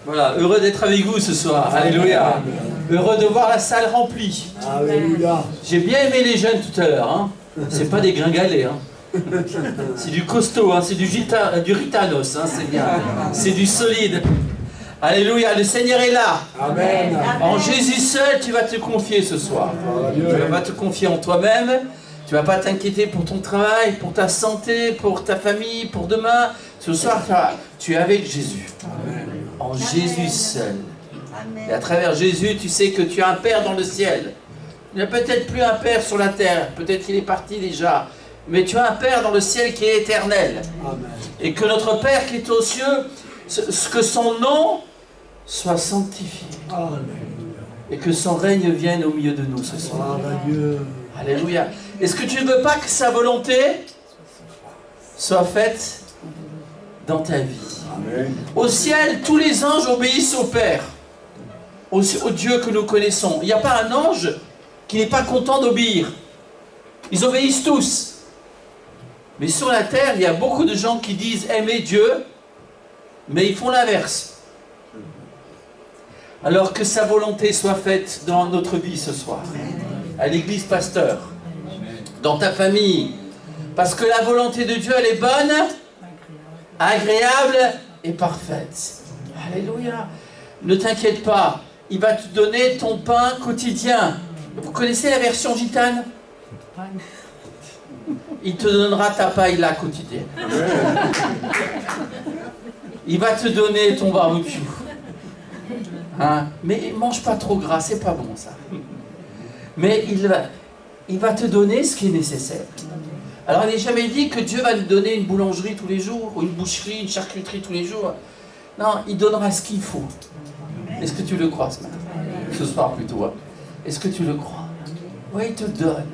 Voilà, heureux d'être avec vous ce soir. Alléluia. Heureux de voir la salle remplie. Alléluia. J'ai bien aimé les jeunes tout à l'heure. Hein. C'est pas des gringalets. Hein. C'est du costaud, hein. C'est du ritanos. Hein. C'est bien. C'est du solide. Alléluia. Le Seigneur est là. Amen. En Jésus seul, tu vas te confier ce soir. Tu vas te confier en toi-même. Tu vas pas t'inquiéter pour ton travail, pour ta santé, pour ta famille, pour demain. Ce soir, tu es avec Jésus. Amen. En Jésus seul. Et à travers Jésus, tu sais que tu as un Père dans le ciel. Il n'y a peut-être plus un Père sur la terre. Peut-être qu'il est parti déjà. Mais tu as un Père dans le ciel qui est éternel. Amen. Et que notre Père qui est aux cieux, que son nom soit sanctifié. Alléluia. Et que son règne vienne au milieu de nous ce soir. Alléluia. Alléluia. Est-ce que tu ne veux pas que sa volonté soit faite dans ta vie? Amen. Au ciel, tous les anges obéissent au Père, au Dieu que nous connaissons. Il n'y a pas un ange qui n'est pas content d'obéir. Ils obéissent tous. Mais sur la terre, il y a beaucoup de gens qui disent aimer Dieu, mais ils font l'inverse. Alors que sa volonté soit faite dans notre vie ce soir, à l'église pasteur, dans ta famille, parce que la volonté de Dieu, elle est bonne, agréable et parfaite. Alléluia. Ne t'inquiète pas, il va te donner ton pain quotidien. Vous connaissez la version gitane? Il te donnera ta paille là quotidienne. Il va te donner ton barbecue. Hein? Mais mange pas trop gras, c'est pas bon ça. Mais il va te donner ce qui est nécessaire. Alors il n'est jamais dit que Dieu va nous donner une boulangerie tous les jours, ou une boucherie, une charcuterie tous les jours. Non, il donnera ce qu'il faut. Est-ce que tu le crois ce matin? Ce soir plutôt. Hein? Est-ce que tu le crois? Oui, il te donne.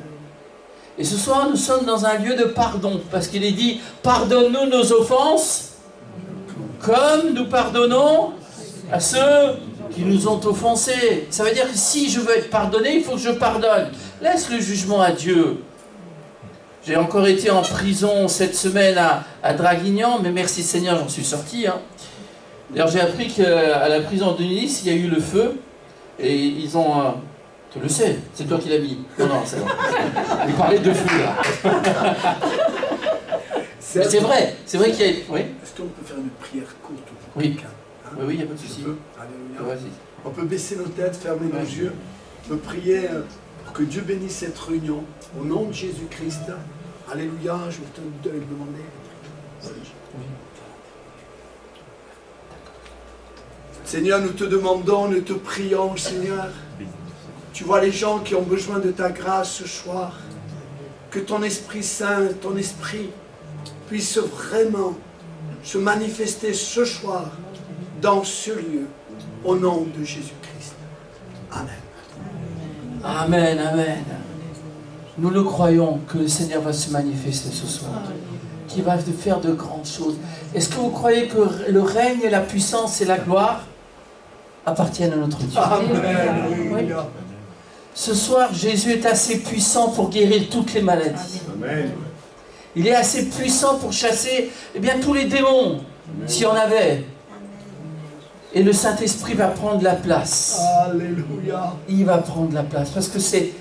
Et ce soir, nous sommes dans un lieu de pardon, parce qu'il est dit, pardonne-nous nos offenses, comme nous pardonnons à ceux qui nous ont offensés. Ça veut dire que si je veux être pardonné, il faut que je pardonne. Laisse le jugement à Dieu. J'ai encore été en prison cette semaine à Draguignan, mais merci Seigneur, j'en suis sorti. Hein. D'ailleurs, j'ai appris qu'à la prison de Nice, il y a eu le feu, et ils ont... tu le sais, c'est toi qui l'as mis. Non, c'est bon. Il parlait de feu, là. C'est vrai qu'il y a... Oui. Est-ce qu'on peut faire une prière courte pour Oui. quelqu'un, hein? Oui, il n'y a pas de souci. Alléluia. Vas-y. On peut baisser nos têtes, fermer nos yeux, me prier pour que Dieu bénisse cette réunion. Au nom de Jésus-Christ. Alléluia, je vais te demander. Seigneur, nous te demandons, nous te prions, Seigneur. Tu vois les gens qui ont besoin de ta grâce ce soir. Que ton Esprit Saint, ton Esprit puisse vraiment se manifester ce soir dans ce lieu, au nom de Jésus-Christ. Amen. Amen, amen. Nous le croyons que le Seigneur va se manifester ce soir, qu'il va faire de grandes choses. Est-ce que vous croyez que le règne et la puissance et la gloire appartiennent à notre Dieu? Amen. Oui. Ce soir, Jésus est assez puissant pour guérir toutes les maladies. Amen. Il est assez puissant pour chasser tous les démons, s'il y en avait. Et le Saint-Esprit va prendre la place. Alléluia. Il va prendre la place, parce que c'est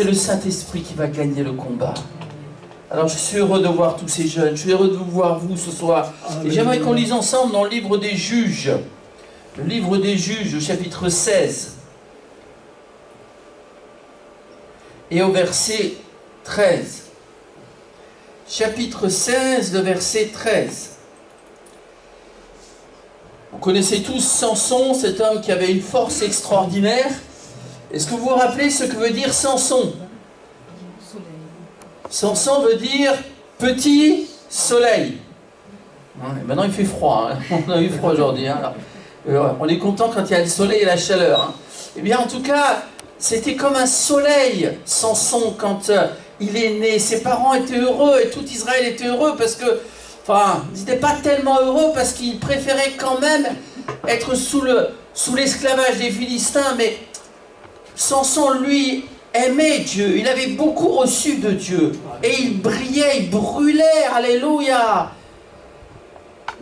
le Saint-Esprit qui va gagner le combat. Alors je suis heureux de voir tous ces jeunes, je suis heureux de vous voir vous ce soir. Et j'aimerais qu'on lise ensemble dans le livre des Juges. Le livre des Juges, au chapitre 16. Et au verset 13. Chapitre 16, le verset 13. Vous connaissez tous Samson, cet homme qui avait une force extraordinaire. Est-ce que vous vous rappelez ce que veut dire Samson? Samson veut dire petit soleil. Maintenant il fait froid, hein. On a eu froid aujourd'hui. Hein. On est content quand il y a le soleil et la chaleur. Hein. Eh bien en tout cas, c'était comme un soleil, Samson, quand il est né. Ses parents étaient heureux et tout Israël était heureux parce que, ils n'étaient pas tellement heureux parce qu'ils préféraient quand même être sous l'esclavage des Philistins. Mais Samson, lui, aimait Dieu. Il avait beaucoup reçu de Dieu. Et il brillait, il brûlait. Alléluia.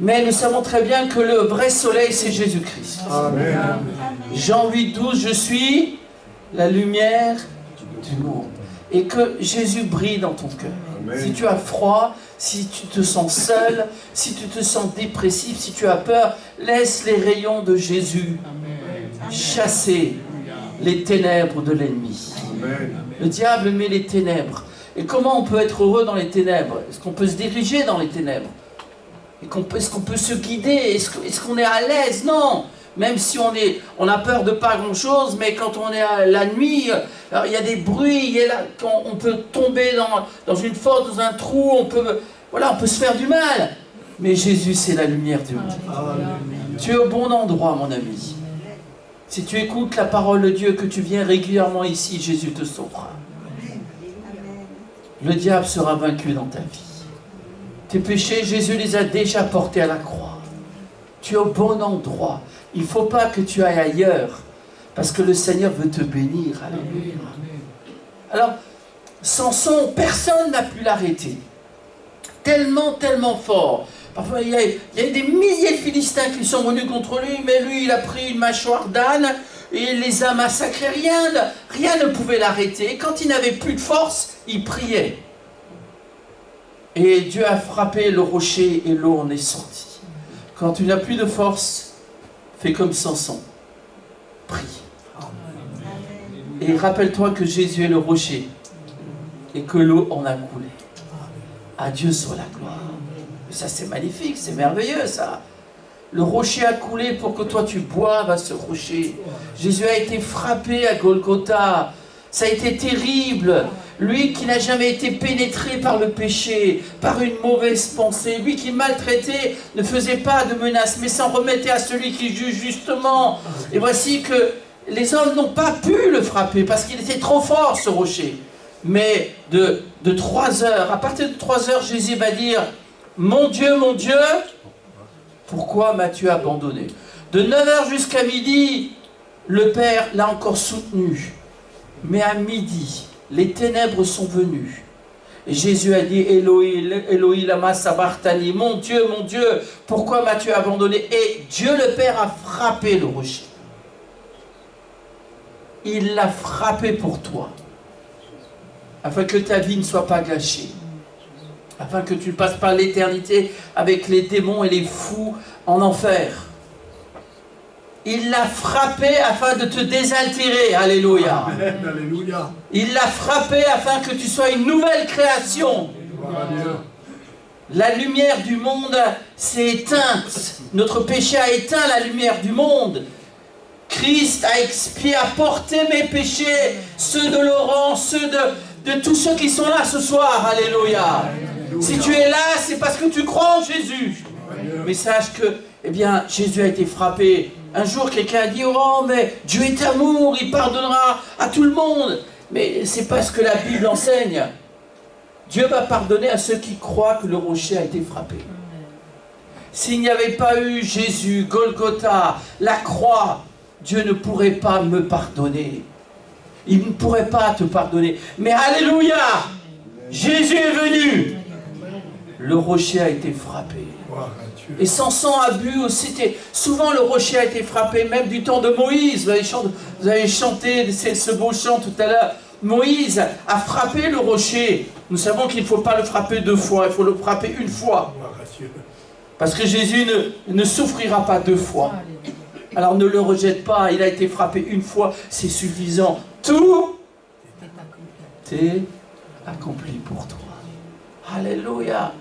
Mais nous savons très bien que le vrai soleil, c'est Jésus-Christ. Jean 8, 12, je suis la lumière du monde. Et que Jésus brille dans ton cœur. Si tu as froid, si tu te sens seul, si tu te sens dépressif, si tu as peur, laisse les rayons de Jésus chasser les ténèbres de l'ennemi. Le diable met les ténèbres. Et comment on peut être heureux dans les ténèbres? Est-ce qu'on peut se diriger dans les ténèbres? Est-ce qu'on peut se guider? Est-ce qu'on est à l'aise? Non. Même si on a peur de pas grand-chose, mais quand on est à la nuit, alors il y a des bruits, on peut tomber dans une fosse, dans un trou, on peut se faire du mal. Mais Jésus, c'est la lumière du monde. Tu es au bon endroit, mon ami. Si tu écoutes la parole de Dieu, que tu viens régulièrement ici, Jésus te sauvera. Le diable sera vaincu dans ta vie. Tes péchés, Jésus les a déjà portés à la croix. Tu es au bon endroit. Il ne faut pas que tu ailles ailleurs, parce que le Seigneur veut te bénir. Alléluia. Alors, Samson, personne n'a pu l'arrêter. Tellement, tellement fort. Parfois, il y a des milliers de Philistins qui sont venus contre lui, mais lui, il a pris une mâchoire d'âne et il les a massacrés. Rien ne pouvait l'arrêter. Et quand il n'avait plus de force, il priait. Et Dieu a frappé le rocher et l'eau en est sortie. Quand tu n'as plus de force, fais comme Samson. Prie. Et rappelle-toi que Jésus est le rocher et que l'eau en a coulé. À Dieu soit la gloire. Et ça, c'est magnifique, c'est merveilleux, ça. Le rocher a coulé pour que toi, tu boives à ce rocher. Jésus a été frappé à Golgotha. Ça a été terrible. Lui qui n'a jamais été pénétré par le péché, par une mauvaise pensée, lui qui maltraitait, ne faisait pas de menaces, mais s'en remettait à celui qui juge justement. Et voici que les hommes n'ont pas pu le frapper, parce qu'il était trop fort, ce rocher. Mais de 3 heures, à partir de 3 heures, Jésus va dire, mon Dieu, pourquoi m'as-tu abandonné? De 9 heures jusqu'à midi, le Père l'a encore soutenu. Mais à midi, les ténèbres sont venues. Et Jésus a dit, Eloï, Eloï, lama sabachthani, mon Dieu, pourquoi m'as-tu abandonné? Et Dieu le Père a frappé le rocher. Il l'a frappé pour toi, afin que ta vie ne soit pas gâchée, afin que tu ne passes pas l'éternité avec les démons et les fous en enfer. Il l'a frappé afin de te désaltérer. Alléluia. Amen, alléluia. Il l'a frappé afin que tu sois une nouvelle création. La lumière du monde s'est éteinte. Notre péché a éteint la lumière du monde. Christ a expié, a porté mes péchés, ceux de Laurent, ceux de tous ceux qui sont là ce soir. Alléluia. Si tu es là, c'est parce que tu crois en Jésus. Mais sache que, Jésus a été frappé. Un jour, quelqu'un a dit, oh, mais Dieu est amour, il pardonnera à tout le monde. Mais c'est pas ce que la Bible enseigne. Dieu va pardonner à ceux qui croient que le rocher a été frappé. S'il n'y avait pas eu Jésus, Golgotha, la croix, Dieu ne pourrait pas me pardonner. Il ne pourrait pas te pardonner. Mais alléluia, Jésus est venu. Le rocher a été frappé. Et Samson a bu aussi. Souvent le rocher a été frappé, même du temps de Moïse. Vous avez chanté ce beau chant tout à l'heure. Moïse a frappé le rocher. Nous savons qu'il ne faut pas le frapper 2 fois, il faut le frapper 1 fois. Parce que Jésus ne souffrira pas 2 fois. Alors ne le rejette pas, il a été frappé 1 fois, c'est suffisant. Tout est accompli pour toi. Alléluia.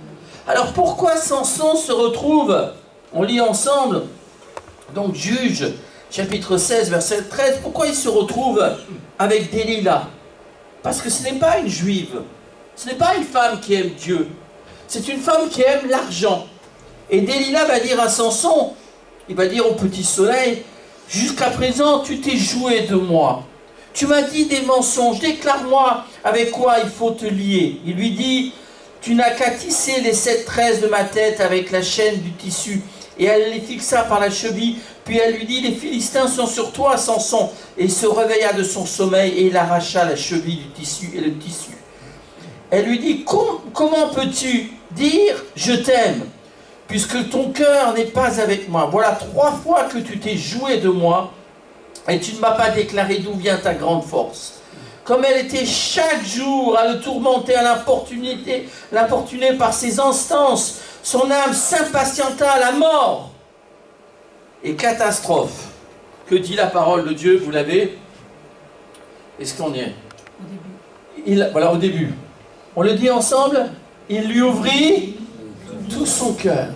Alors pourquoi Samson se retrouve, on lit ensemble, donc Juge, chapitre 16, verset 13, pourquoi il se retrouve avec Délila? Parce que ce n'est pas une juive, ce n'est pas une femme qui aime Dieu, c'est une femme qui aime l'argent. Et Délila va dire à Samson, il va dire au petit soleil, jusqu'à présent tu t'es joué de moi, tu m'as dit des mensonges, déclare-moi avec quoi il faut te lier. Il lui dit, tu n'as qu'à tisser les 7 tresses de ma tête avec la chaîne du tissu. Et elle les fixa par la cheville. Puis elle lui dit, les Philistins sont sur toi, Samson. Et il se réveilla de son sommeil et il arracha la cheville du tissu et le tissu. Elle lui dit, comment peux-tu dire je t'aime puisque ton cœur n'est pas avec moi. Voilà 3 fois que tu t'es joué de moi, et tu ne m'as pas déclaré d'où vient ta grande force. Comme elle était chaque jour à le tourmenter, à l'importuner par ses instances, son âme s'impatienta à la mort. Et catastrophe, que dit la parole de Dieu, vous l'avez? Est-ce qu'on y est? Voilà, au début. On le dit ensemble? Il lui ouvrit tout son cœur.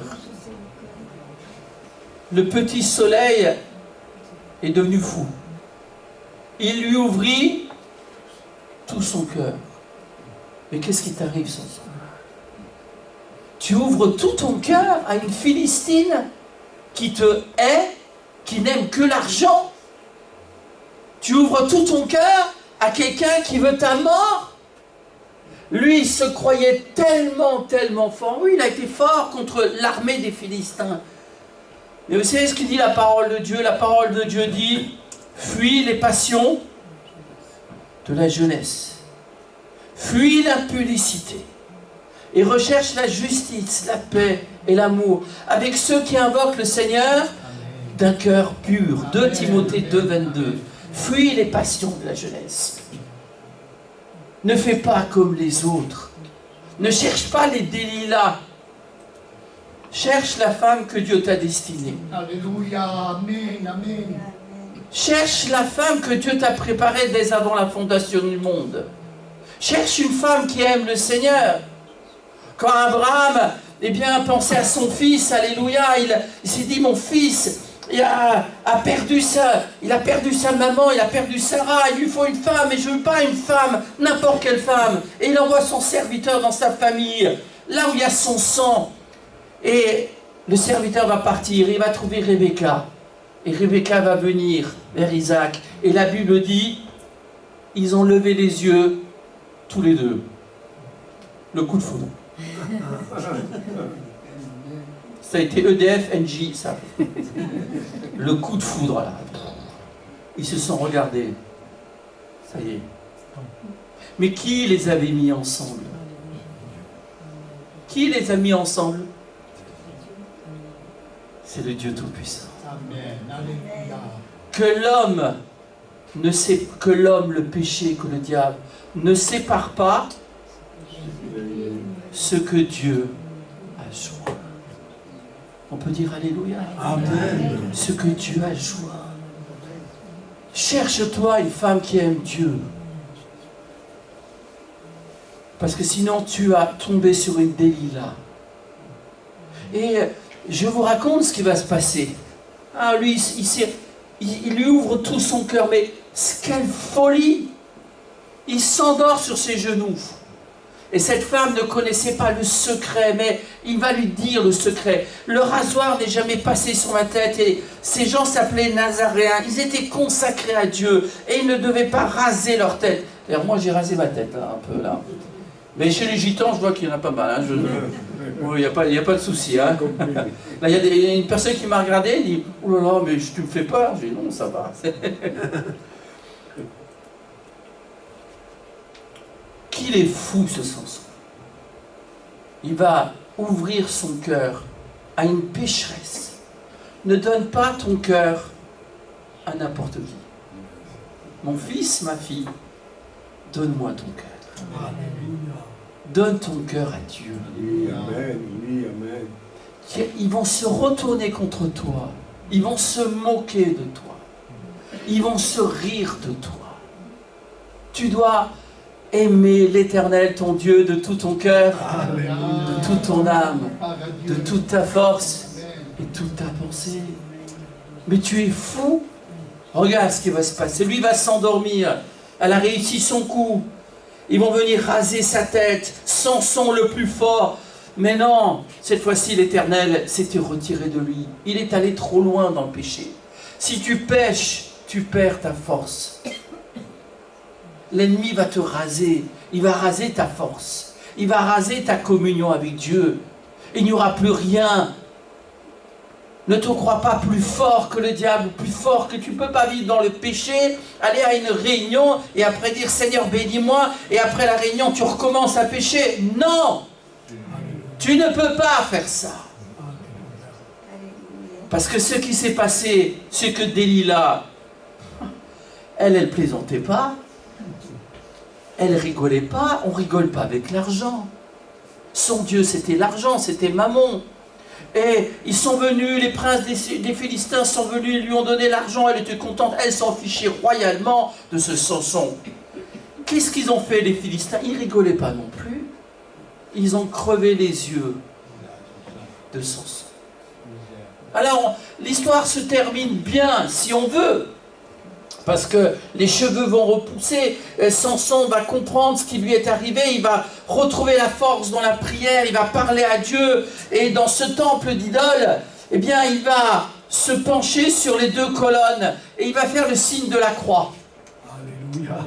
Le petit soleil est devenu fou. Il lui ouvrit tout son cœur. Mais qu'est-ce qui t'arrive ce soir? Tu ouvres tout ton cœur à une Philistine qui te hait, qui n'aime que l'argent. Tu ouvres tout ton cœur à quelqu'un qui veut ta mort. Lui, il se croyait tellement fort. Oui, il a été fort contre l'armée des Philistins. Mais vous savez ce que dit la parole de Dieu? La parole de Dieu dit, fuis les passions de la jeunesse. Fuis l'impudicité. Et recherche la justice, la paix et l'amour avec ceux qui invoquent le Seigneur d'un cœur pur. 2 Timothée 2, 22. Fuis les passions de la jeunesse. Ne fais pas comme les autres. Ne cherche pas les délits-là. Cherche la femme que Dieu t'a destinée. Alléluia, amen, amen. Cherche la femme que Dieu t'a préparée dès avant la fondation du monde. Cherche une femme qui aime le Seigneur. Quand Abraham, pensait à son fils, alléluia, il s'est dit, mon fils, il a perdu sa maman, il a perdu Sarah, il lui faut une femme, et je ne veux pas une femme, n'importe quelle femme. Et il envoie son serviteur dans sa famille, là où il y a son sang. Et le serviteur va partir, il va trouver Rebecca. Et Rebecca va venir vers Isaac. Et la Bible dit, ils ont levé les yeux, tous les deux. Le coup de foudre. Ça a été EDF, NJ, ça. Le coup de foudre, là. Ils se sont regardés. Ça y est. Mais qui les avait mis ensemble? Qui les a mis ensemble? C'est le Dieu Tout-Puissant. Amen, alléluia. Que l'homme, le péché, que le diable, ne sépare pas ce que Dieu a joint. On peut dire Alléluia. Amen. Ce que Dieu a joint. Cherche-toi une femme qui aime Dieu. Parce que sinon tu vas tomber sur une Delilah. Et je vous raconte ce qui va se passer. Ah, lui, il lui ouvre tout son cœur, mais quelle folie! Il s'endort sur ses genoux. Et cette femme ne connaissait pas le secret, mais il va lui dire le secret. Le rasoir n'est jamais passé sur ma tête, et ces gens s'appelaient Nazaréens. Ils étaient consacrés à Dieu, et ils ne devaient pas raser leur tête. D'ailleurs, moi j'ai rasé ma tête, là, un peu, là. Mais chez les gitans, je vois qu'il y en a pas mal. Hein. Il n'y a pas de souci. Hein. Là, il y a une personne qui m'a regardé et dit « Oh là là, mais tu me fais peur ?» J'ai dit « Non, ça va. » Qu'il est fou, ce Samson. Il va ouvrir son cœur à une pécheresse. Ne donne pas ton cœur à n'importe qui. Mon fils, ma fille, donne-moi ton cœur. Donne ton cœur à Dieu. Oui, amen, oui, amen. Ils vont se retourner contre toi. Ils vont se moquer de toi. Ils vont se rire de toi. Tu dois aimer l'Éternel, ton Dieu, de tout ton cœur, de toute ton âme, de toute ta force et toute ta pensée. Mais tu es fou. Regarde ce qui va se passer. Lui va s'endormir. Elle a réussi son coup. Ils vont venir raser sa tête. Samson le plus fort. Mais non, cette fois-ci l'Éternel s'était retiré de lui. Il est allé trop loin dans le péché. Si tu pèches, tu perds ta force. L'ennemi va te raser. Il va raser ta force. Il va raser ta communion avec Dieu. Il n'y aura plus rien. Ne te crois pas plus fort que le diable, plus fort que tu ne peux pas vivre dans le péché, aller à une réunion et après dire Seigneur bénis-moi et après la réunion tu recommences à pécher. Non! Tu ne peux pas faire ça. Parce que ce qui s'est passé, c'est que Delilah, elle plaisantait pas, elle rigolait pas, on rigole pas avec l'argent. Son Dieu, c'était l'argent, c'était Mammon. Et ils sont venus, les princes des Philistins sont venus, ils lui ont donné l'argent, elle était contente, elle s'en fichait royalement de ce Samson. Qu'est-ce qu'ils ont fait les Philistins? Ils rigolaient pas non plus. Ils ont crevé les yeux de Samson. Alors, l'histoire se termine bien, si on veut, parce que les cheveux vont repousser, Samson va comprendre ce qui lui est arrivé, il va retrouver la force dans la prière, il va parler à Dieu, et dans ce temple d'idoles, eh bien, il va se pencher sur les deux colonnes, et il va faire le signe de la croix. Alléluia.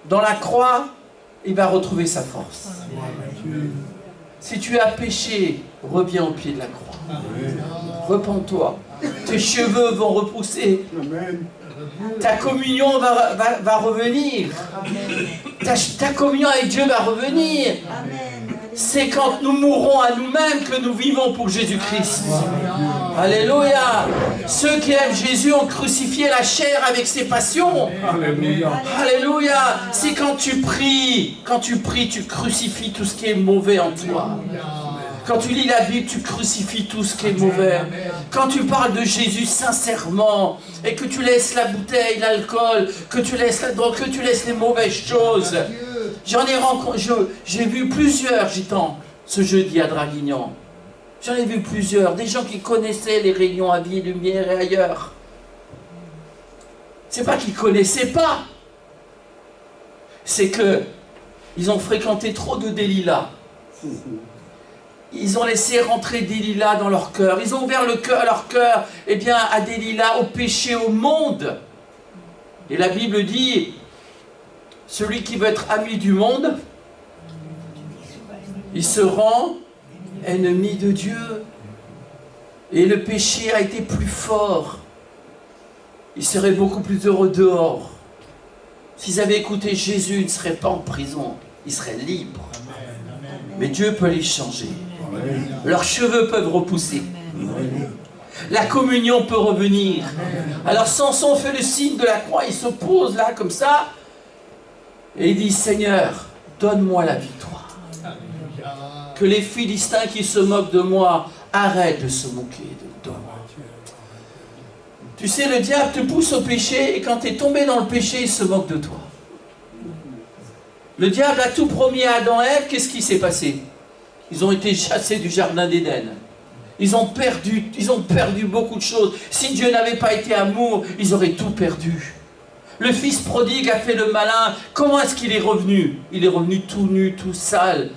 Dans la croix, il va retrouver sa force. Si tu as péché, reviens au pied de la croix. Repens-toi. Tes cheveux vont repousser. Amen. Ta communion va revenir. Ta communion avec Dieu va revenir. C'est quand nous mourrons à nous-mêmes que nous vivons pour Jésus-Christ. Alléluia. Ceux qui aiment Jésus ont crucifié la chair avec ses passions. Alléluia. Alléluia. C'est quand tu pries, tu crucifies tout ce qui est mauvais en toi. Quand tu lis la Bible, tu crucifies tout ce qui est mauvais. Quand tu parles de Jésus sincèrement et que tu laisses la bouteille, l'alcool, que tu laisses la drogue, que tu laisses les mauvaises choses. J'en ai rencontré, j'ai vu plusieurs gitans ce jeudi à Draguignan. J'en ai vu plusieurs, des gens qui connaissaient les réunions à Vie et Lumière et ailleurs. C'est pas qu'ils connaissaient pas, c'est que ils ont fréquenté trop de Delilah. Ils ont laissé rentrer Delilah dans leur cœur. Ils ont ouvert leur cœur, eh bien, à Delilah, au péché, au monde. Et la Bible dit, celui qui veut être ami du monde, il se rend ennemi de Dieu. Et le péché a été plus fort. Ils seraient beaucoup plus heureux dehors. S'ils avaient écouté Jésus, ils ne seraient pas en prison. Ils seraient libres. Mais Dieu peut les changer. Leurs cheveux peuvent repousser. La communion peut revenir. Alors Samson fait le signe de la croix. Il se pose là comme ça. Et il dit, Seigneur, donne-moi la victoire. Que les Philistins qui se moquent de moi arrêtent de se moquer de moi. Tu sais, le diable te pousse au péché et quand tu es tombé dans le péché, il se moque de toi. Le diable a tout promis à Adam et Ève. Qu'est-ce qui s'est passé? Ils ont été chassés du jardin d'Éden. Ils ont perdu beaucoup de choses. Si Dieu n'avait pas été amour, ils auraient tout perdu. Le fils prodigue a fait le malin. Comment est-ce qu'il est revenu? Il est revenu tout nu, tout sale.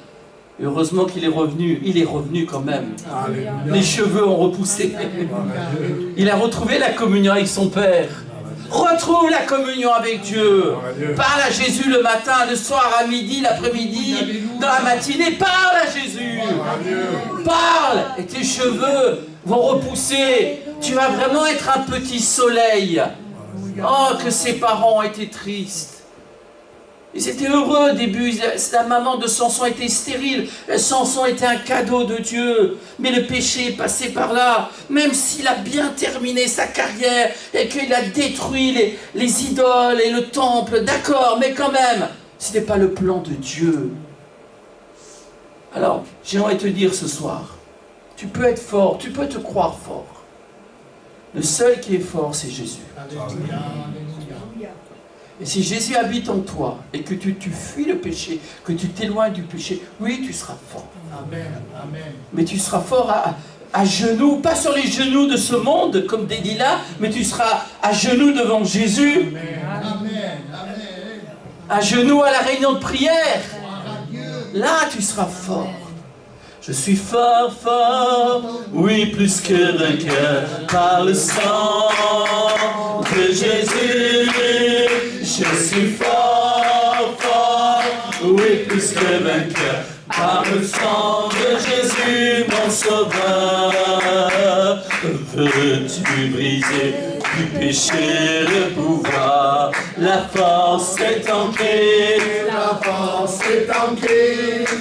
Et heureusement qu'il est revenu. Il est revenu quand même. Alléluia. Les cheveux ont repoussé. Il a retrouvé la communion avec son Père. Retrouve la communion avec Dieu. Parle à Jésus le matin, le soir, à midi, l'après-midi, dans la matinée. Parle à Jésus. Parle et tes cheveux vont repousser. Tu vas vraiment être un petit soleil. Oh, que ses parents ont été tristes. Ils étaient heureux au début, la maman de Samson était stérile, Samson était un cadeau de Dieu, mais le péché est passé par là, même s'il a bien terminé sa carrière et qu'il a détruit les idoles et le temple, d'accord, mais quand même, ce n'est pas le plan de Dieu. Alors, j'aimerais te dire ce soir, tu peux être fort, tu peux te croire fort. Le seul qui est fort, c'est Jésus. Alléluia. Et si Jésus habite en toi et que tu fuis le péché, que tu t'éloignes du péché, oui, tu seras fort. Amen. Amen. Mais tu seras fort à genoux, pas sur les genoux de ce monde comme Delilah, mais tu seras à genoux devant Jésus. Amen. À genoux à la réunion de prière. Là, tu seras fort. Je suis fort, fort, oui, plus que vainqueur, par le sang de Jésus. Je suis fort, fort, oui, plus que vainqueur, par le sang de Jésus, mon sauveur. Veux-tu briser du péché le pouvoir? La force est en Christ, la force est en Christ.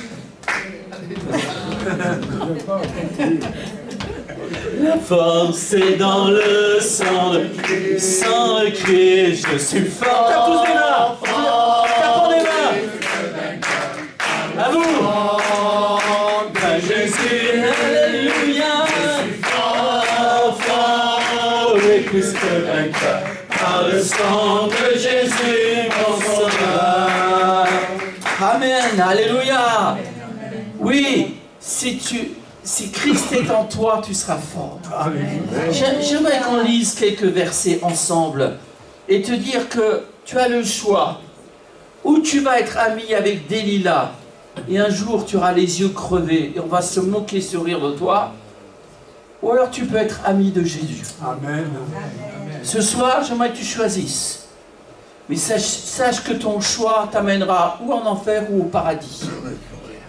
La force est dans le sang de Christ. Je suis fort. Tape tous les mains. Tapons les mains. À vous. Jésus, alléluia. Fort, oui, plus que vainqueur. Par le sang de Jésus, mon sauveur. Amen. Alléluia. Oui, si Christ est en toi, tu seras fort. J'aimerais qu'on lise quelques versets ensemble et te dire que tu as le choix. Ou tu vas être ami avec Delilah et un jour tu auras les yeux crevés et on va se moquer, se rire de toi. Ou alors tu peux être ami de Jésus. Amen. Ce soir, j'aimerais que tu choisisses. Mais sache que ton choix t'amènera ou en enfer ou au paradis.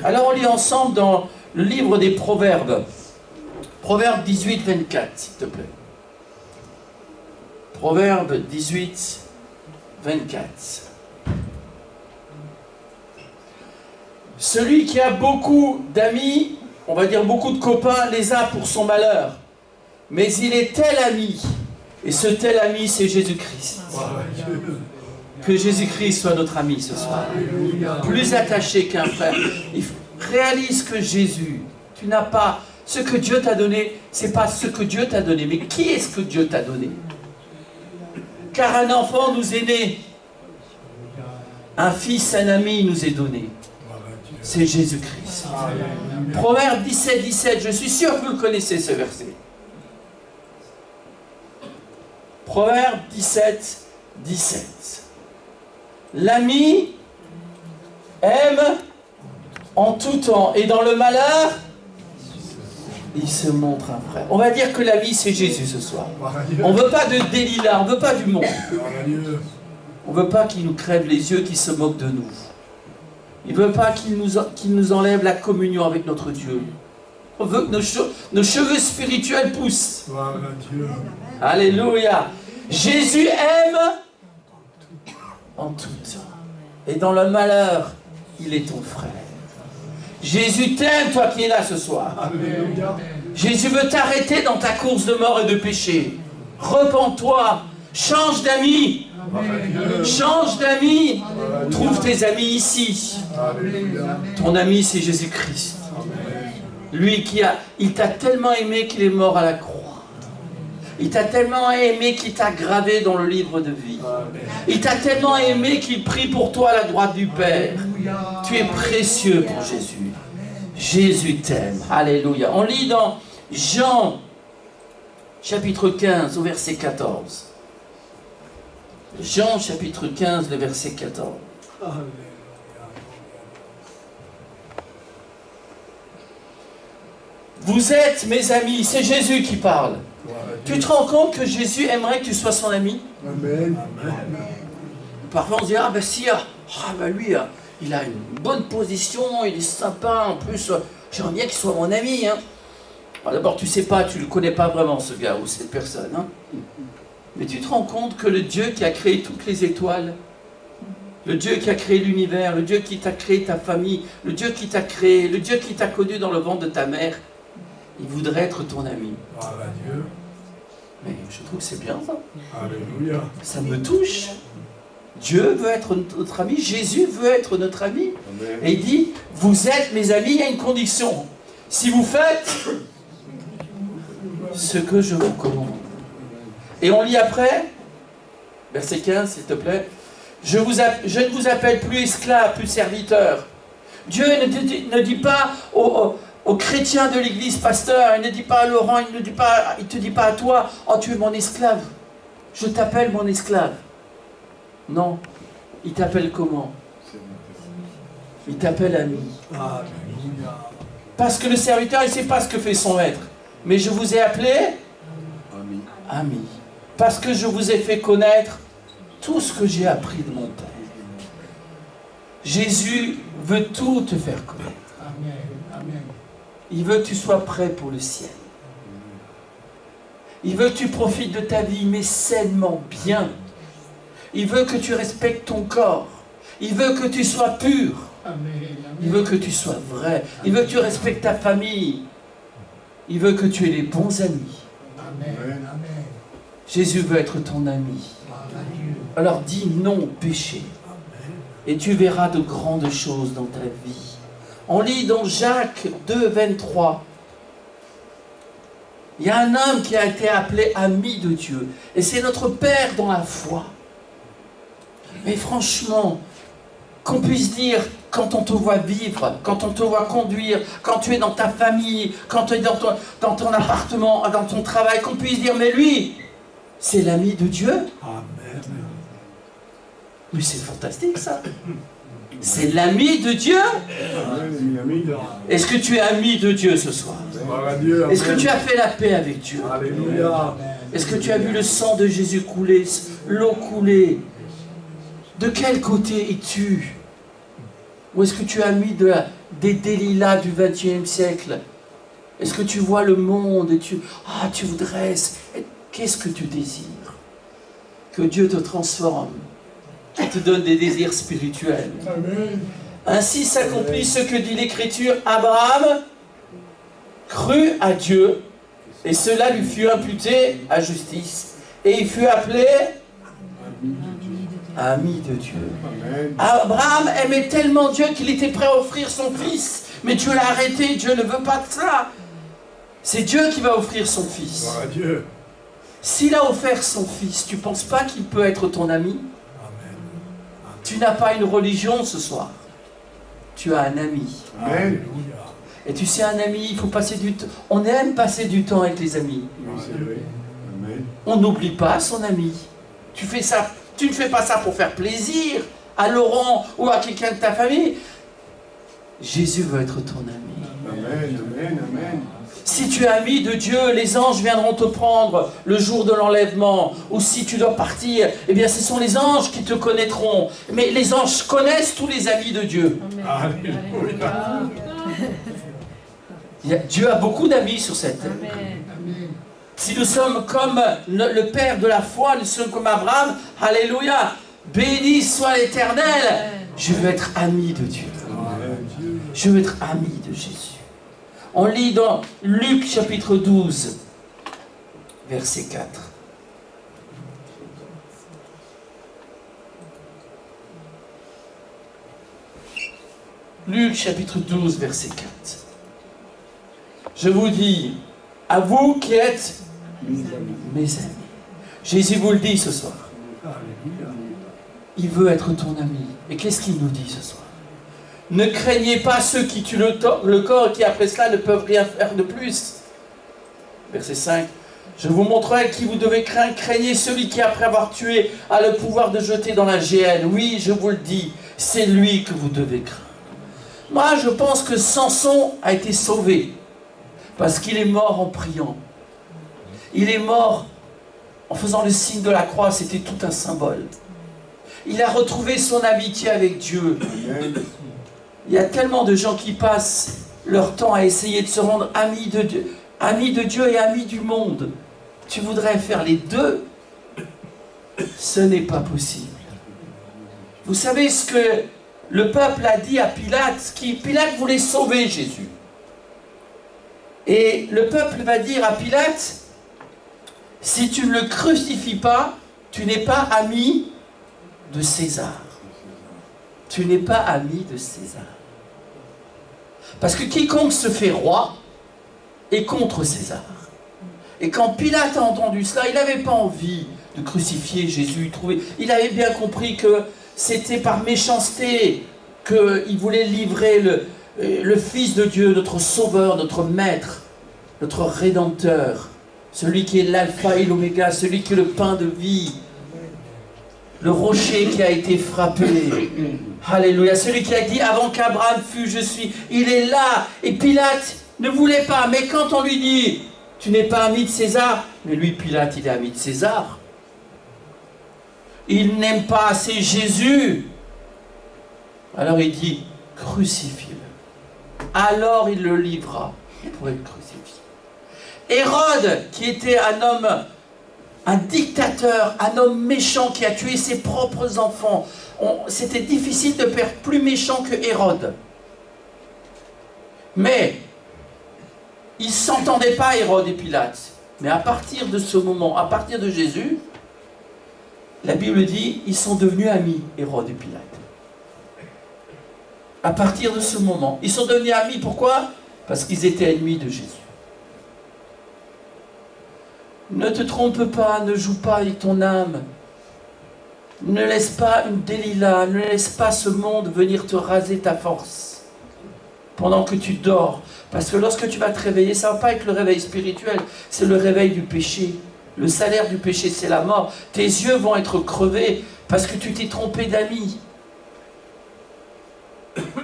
Alors on lit ensemble dans le livre des Proverbes. Proverbe 18, 24, s'il te plaît. Proverbe 18, 24. Celui qui a beaucoup d'amis, on va dire beaucoup de copains, les a pour son malheur. Mais il est tel ami. Et ce tel ami, c'est Jésus-Christ. Que Jésus-Christ soit notre ami ce soir. Plus attaché qu'un frère. Réalise que Jésus, tu n'as pas ce que Dieu t'a donné, c'est pas ce que Dieu t'a donné, mais qui est-ce que Dieu t'a donné? Car un enfant nous est né, un fils, un ami nous est donné. C'est Jésus-Christ. Proverbe 17, 17, je suis sûr que vous le connaissez ce verset. Proverbe 17, 17. L'ami aime en tout temps, et dans le malheur, il se montre un frère. On va dire que la vie, c'est Jésus ce soir. On ne veut pas de Delilah, on ne veut pas du monde. On ne veut pas qu'il nous crève les yeux, qu'il se moque de nous. Il ne veut pas qu'il nous enlève la communion avec notre Dieu. On veut que nos cheveux spirituels poussent. Alléluia. Jésus aime en tout temps. Et dans le malheur, il est ton frère. Jésus t'aime, toi qui es là ce soir. Amen. Jésus veut t'arrêter dans ta course de mort et de péché. Repens-toi, change d'amis. Change d'amis. Trouve tes amis ici. Amen. Ton ami, c'est Jésus-Christ. Lui il t'a tellement aimé qu'il est mort à la croix. Il t'a tellement aimé qu'il t'a gravé dans le livre de vie. Il t'a tellement aimé qu'il prie pour toi à la droite du Père. Tu es précieux pour Jésus. Jésus t'aime. Alléluia. On lit dans Jean, chapitre 15, au verset 14. Jean, chapitre 15, le verset 14. Vous êtes mes amis. C'est Jésus qui parle. Tu te rends compte que Jésus aimerait que tu sois son ami? Amen. Parfois on se dit, ah ben si, lui, il a une bonne position, il est sympa, en plus, j'aimerais bien qu'il soit mon ami. Hein. D'abord, tu sais pas, tu ne le connais pas vraiment, ce gars ou cette personne. Hein. Mais tu te rends compte que le Dieu qui a créé toutes les étoiles, le Dieu qui a créé l'univers, le Dieu qui t'a créé ta famille, le Dieu qui t'a créé, le Dieu qui t'a connu dans le ventre de ta mère, il voudrait être ton ami. Dieu. Mais je trouve que c'est bien ça. Alléluia. Ça me touche. Dieu veut être notre ami, Jésus veut être notre ami. Amen. Et il dit, vous êtes mes amis, il y a une condition. Si vous faites ce que je vous commande. Et on lit après, verset 15, s'il te plaît. Je ne vous appelle plus esclave, plus serviteur. Dieu ne dit pas aux chrétiens de l'église, pasteur, il ne dit pas à Laurent, il ne te dit pas à toi, oh tu es mon esclave. Je t'appelle mon esclave. Non, il t'appelle comment? Il t'appelle ami. Parce que le serviteur, il ne sait pas ce que fait son maître. Mais je vous ai appelé ami. Parce que je vous ai fait connaître tout ce que j'ai appris de mon Père. Jésus veut tout te faire connaître. Il veut que tu sois prêt pour le ciel. Il veut que tu profites de ta vie, mais sainement, bien. Il veut que tu respectes ton corps. Il veut que tu sois pur. Il veut que tu sois vrai. Il veut que tu respectes ta famille. Il veut que tu aies les bons amis. Amen. Amen. Jésus veut être ton ami. Alors dis non au péché. Et tu verras de grandes choses dans ta vie. On lit dans Jacques 2, 23. Il y a un homme qui a été appelé ami de Dieu. Et c'est notre Père dans la foi. Mais franchement, qu'on puisse dire, quand on te voit vivre, quand on te voit conduire, quand tu es dans ta famille, quand tu es dans ton appartement, dans ton travail, qu'on puisse dire, mais lui, c'est l'ami de Dieu. Amen. Mais c'est fantastique ça. C'est l'ami de Dieu. Est-ce que tu es ami de Dieu ce soir? Est-ce que tu as fait la paix avec Dieu? Alléluia. Est-ce que tu as vu le sang de Jésus couler, l'eau couler? De quel côté es-tu? Ou est-ce que tu as mis des délits du XXe siècle? Est-ce que tu vois le monde et tu voudrais... Qu'est-ce que tu désires? Que Dieu te transforme, qu'il te donne des désirs spirituels. Amen. Ainsi s'accomplit ce que dit l'Écriture. Abraham crut à Dieu, et cela lui fut imputé à justice. Et il fut appelé ami de Dieu. Amen. Abraham aimait tellement Dieu qu'il était prêt à offrir son fils. Mais Dieu l'a arrêté, Dieu ne veut pas de ça. C'est Dieu qui va offrir son fils. Gloire à Dieu. S'il a offert son fils, tu ne penses pas qu'il peut être ton ami? Tu n'as pas une religion ce soir. Tu as un ami. Amen. Et tu sais, un ami, il faut passer du temps. On aime passer du temps avec les amis. Oui, c'est vrai. Amen. On n'oublie pas son ami. Tu fais ça, tu ne fais pas ça pour faire plaisir à Laurent ou à quelqu'un de ta famille. Jésus veut être ton ami. Amen. Amen. Amen. Si tu es ami de Dieu, les anges viendront te prendre le jour de l'enlèvement. Ou si tu dois partir, eh bien ce sont les anges qui te connaîtront. Mais les anges connaissent tous les amis de Dieu. Alléluia. Dieu a beaucoup d'amis sur cette terre. Si nous sommes comme le Père de la foi, nous sommes comme Abraham, alléluia, béni soit l'Éternel. Je veux être ami de Dieu. Je veux être ami de Jésus. On lit dans Luc chapitre 12, verset 4. Luc chapitre 12, verset 4. Je vous dis, à vous qui êtes mes amis. Jésus vous le dit ce soir. Il veut être ton ami. Et qu'est-ce qu'il nous dit ce soir? Ne craignez pas ceux qui tuent le corps et qui après cela ne peuvent rien faire de plus. Verset 5. Je vous montrerai qui vous devez craindre. Craignez celui qui après avoir tué a le pouvoir de jeter dans la géhenne. Oui, je vous le dis, c'est lui que vous devez craindre. Moi, je pense que Samson a été sauvé parce qu'il est mort en priant. Il est mort en faisant le signe de la croix, c'était tout un symbole. Il a retrouvé son amitié avec Dieu. Il y a tellement de gens qui passent leur temps à essayer de se rendre amis de Dieu et amis du monde. Tu voudrais faire les deux? Ce n'est pas possible. Vous savez ce que le peuple a dit à Pilate? Pilate voulait sauver Jésus. Et le peuple va dire à Pilate, si tu ne le crucifies pas, tu n'es pas ami de César. Tu n'es pas ami de César. Parce que quiconque se fait roi est contre César. Et quand Pilate a entendu cela, il n'avait pas envie de crucifier Jésus. Il avait bien compris que c'était par méchanceté qu'il voulait livrer le Fils de Dieu, notre Sauveur, notre Maître, notre Rédempteur, celui qui est l'alpha et l'oméga, celui qui est le pain de vie, le rocher qui a été frappé. Alléluia. Celui qui a dit, avant qu'Abraham fût, je suis. Il est là. Et Pilate ne voulait pas. Mais quand on lui dit, tu n'es pas ami de César, mais lui, Pilate, il est ami de César. Il n'aime pas assez Jésus. Alors il dit, crucifie-le. Alors il le livra pour être crucifié. Hérode, qui était un homme, un dictateur, un homme méchant qui a tué ses propres enfants. C'était difficile de faire plus méchant que Hérode. Mais, ils ne s'entendaient pas, Hérode et Pilate. Mais à partir de ce moment, à partir de Jésus, la Bible dit, ils sont devenus amis, Hérode et Pilate. À partir de ce moment, ils sont devenus amis, pourquoi? Parce qu'ils étaient ennemis de Jésus. Ne te trompe pas, ne joue pas avec ton âme. Ne laisse pas une Delilah, ne laisse pas ce monde venir te raser ta force pendant que tu dors. Parce que lorsque tu vas te réveiller, ça ne va pas être le réveil spirituel, c'est le réveil du péché. Le salaire du péché, c'est la mort. Tes yeux vont être crevés parce que tu t'es trompé d'amis.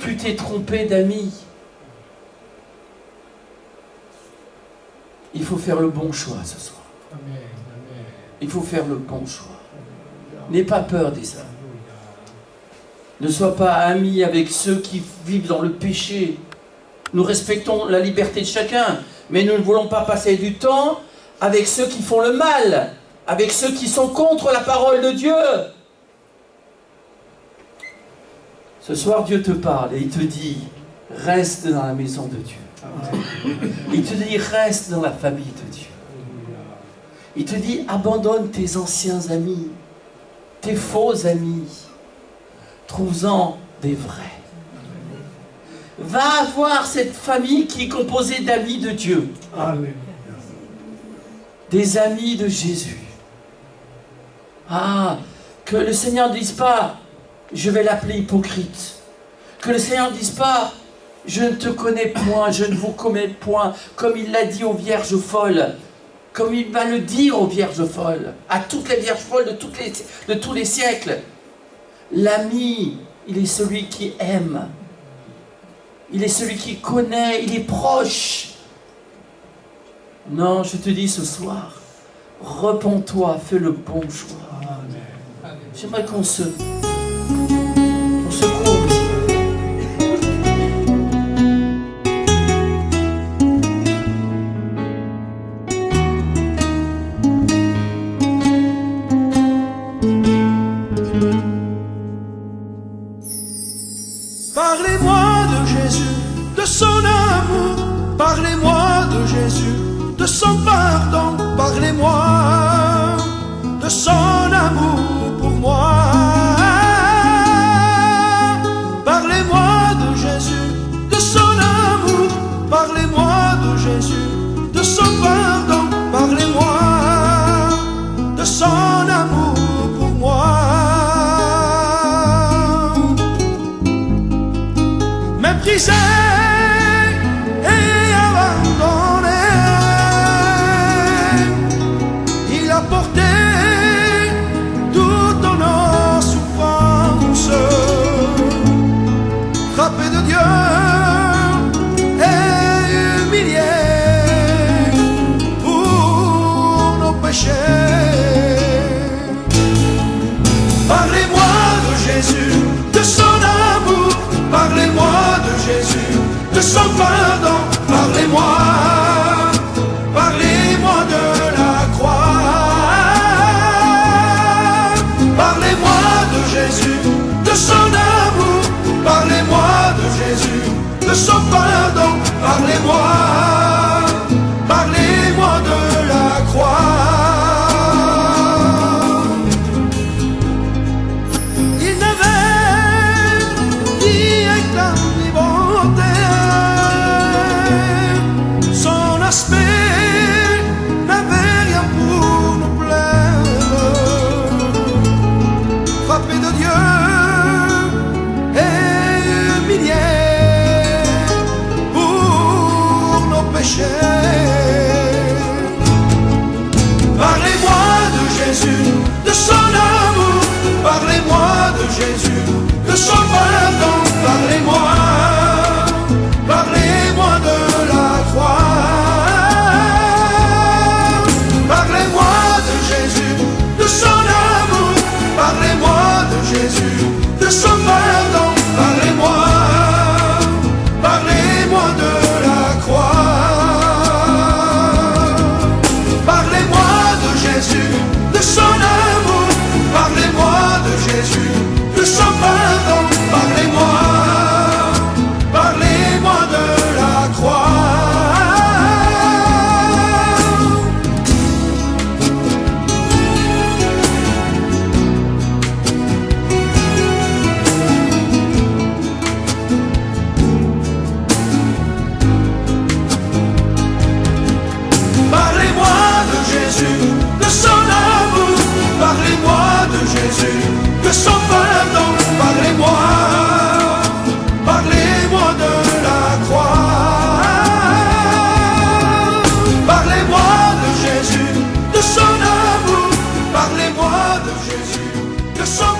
Tu t'es trompé d'amis. Il faut faire le bon choix ce soir. Il faut faire le bon choix. N'aie pas peur des hommes. Ne sois pas ami avec ceux qui vivent dans le péché. Nous respectons la liberté de chacun, mais nous ne voulons pas passer du temps avec ceux qui font le mal, avec ceux qui sont contre la parole de Dieu. Ce soir, Dieu te parle et il te dit, reste dans la maison de Dieu. Il te dit, reste dans la famille de Dieu. Il te dit, abandonne tes anciens amis, tes faux amis. Trouve-en des vrais. Va voir cette famille qui est composée d'amis de Dieu. Alléluia. Des amis de Jésus. Ah, que le Seigneur ne dise pas, je vais l'appeler hypocrite. Que le Seigneur ne dise pas, je ne te connais point, je ne vous connais point, comme il l'a dit aux vierges folles, comme il va le dire aux vierges folles, à toutes les vierges folles de tous les siècles. L'ami, il est celui qui aime. Il est celui qui connaît, il est proche. Non, je te dis ce soir, repens-toi, fais le bon choix. J'aimerais qu'on se courbe. Parlez-moi de Jésus, de son amour. Parlez-moi de Jésus, de son pardon. Parlez-moi de son amour pour moi. que son